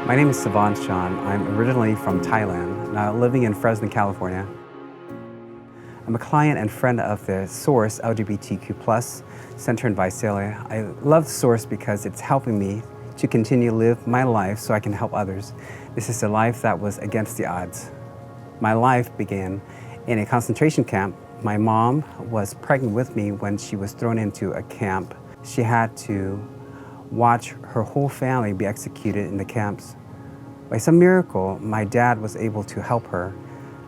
My name is Savun. I'm originally from Thailand, now living in Fresno, California. I'm a client and friend of the Source LGBTQ+ Center in Visalia. I love the Source because it's helping me to continue to live my life so I can help others. This is a life that was against the odds. My life began in a concentration camp. My mom was pregnant with me when she was thrown into a camp. She had to watch her whole family be executed in the camps. By some miracle, my dad was able to help her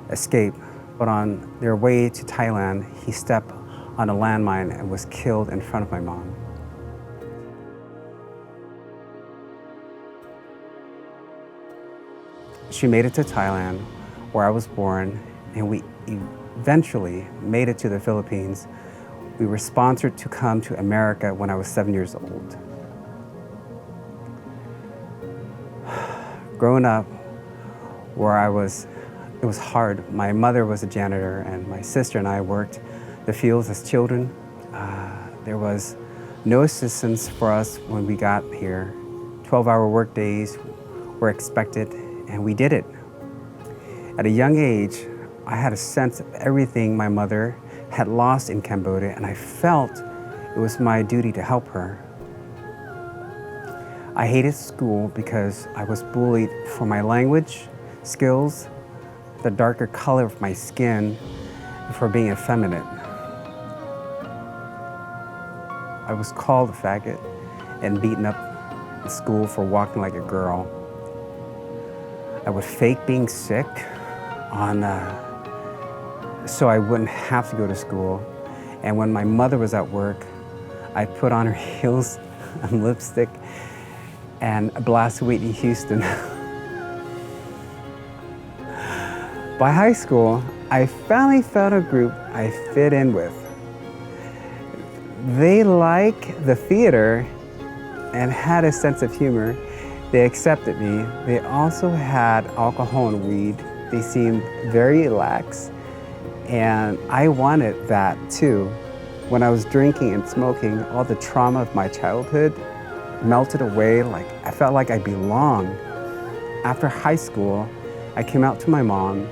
escape, but on their way to Thailand, he stepped on a landmine and was killed in front of my mom. She made it to Thailand, where I was born, and we eventually made it to the Philippines. We were sponsored to come to America when I was 7 years old. Growing up where it was hard. My mother was a janitor and my sister and I worked the fields as children. There was no assistance for us when we got here. 12-hour work days were expected and we did it. At a young age, I had a sense of everything my mother had lost in Cambodia, and I felt it was my duty to help her. I hated school because I was bullied for my language skills, the darker color of my skin, and for being effeminate. I was called a faggot and beaten up in school for walking like a girl. I would fake being sick so I wouldn't have to go to school. And when my mother was at work, I'd put on her heels and lipstick and blast Whitney Houston. By high school, I finally found a group I fit in with. They liked the theater and had a sense of humor. They accepted me. They also had alcohol and weed. They seemed very lax, and I wanted that too. When I was drinking and smoking, all the trauma of my childhood melted away. I felt like I belonged. After high school, I came out to my mom.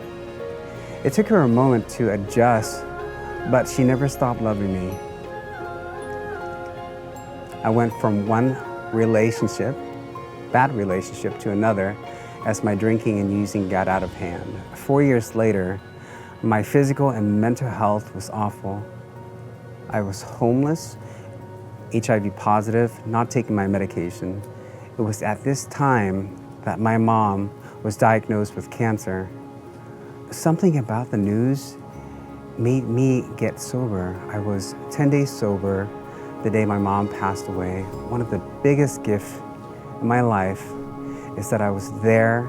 It took her a moment to adjust, but she never stopped loving me. I went from one bad relationship to another as my drinking and using got out of hand. 4 years later, my physical and mental health was awful. I was homeless, HIV positive, not taking my medication. It was at this time that my mom was diagnosed with cancer. Something about the news made me get sober. I was 10 days sober the day my mom passed away. One of the biggest gifts in my life is that I was there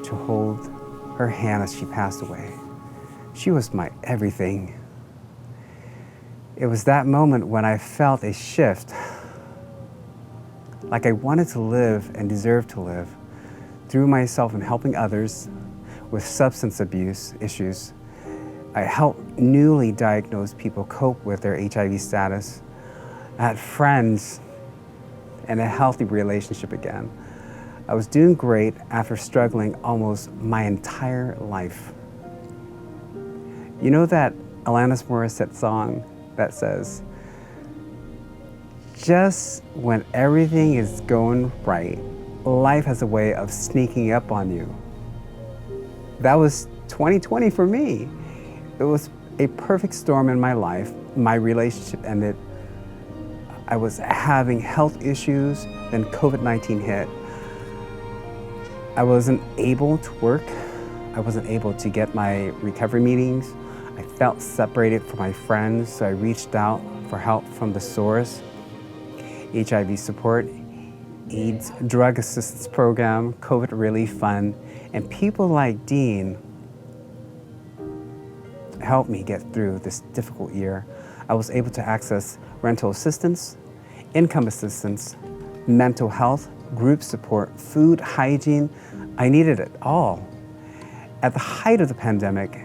to hold her hand as she passed away. She was my everything. It was that moment when I felt a shift, like I wanted to live and deserved to live. Through myself and helping others with substance abuse issues, I helped newly diagnosed people cope with their HIV status. I had friends and a healthy relationship again. I was doing great after struggling almost my entire life. You know that Alanis Morissette song that says, just when everything is going right, life has a way of sneaking up on you. That was 2020 for me. It was a perfect storm in my life. My relationship ended. I was having health issues, then COVID-19 hit. I wasn't able to work. I wasn't able to get my recovery meetings. I felt separated from my friends, so I reached out for help from the Source, HIV support, AIDS drug assistance program, COVID relief fund, and people like Dean helped me get through this difficult year. I was able to access rental assistance, income assistance, mental health, group support, food, hygiene. I needed it all. At the height of the pandemic,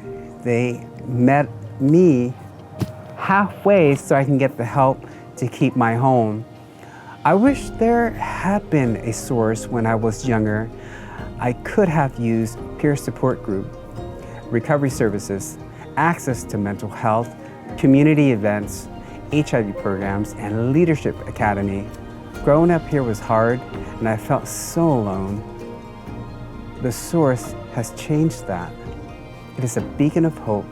they met me halfway so I can get the help to keep my home. I wish there had been a source when I was younger. I could have used peer support group, recovery services, access to mental health, community events, HIV programs, and leadership academy. Growing up here was hard, and I felt so alone. The source has changed that. It is a beacon of hope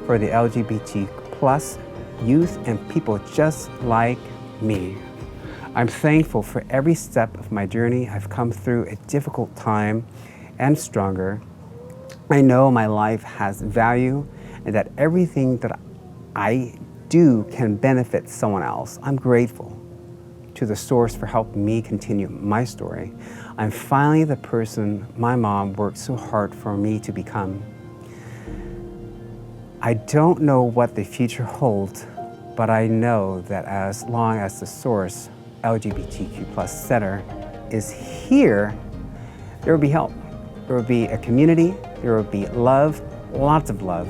for the LGBT plus youth and people just like me. I'm thankful for every step of my journey. I've come through a difficult time and stronger. I know my life has value and that everything that I do can benefit someone else. I'm grateful to the source for helping me continue my story. I'm finally the person my mom worked so hard for me to become. I don't know what the future holds, but I know that as long as the source LGBTQ+ Center is here, there will be help. There will be a community, there will be love, lots of love.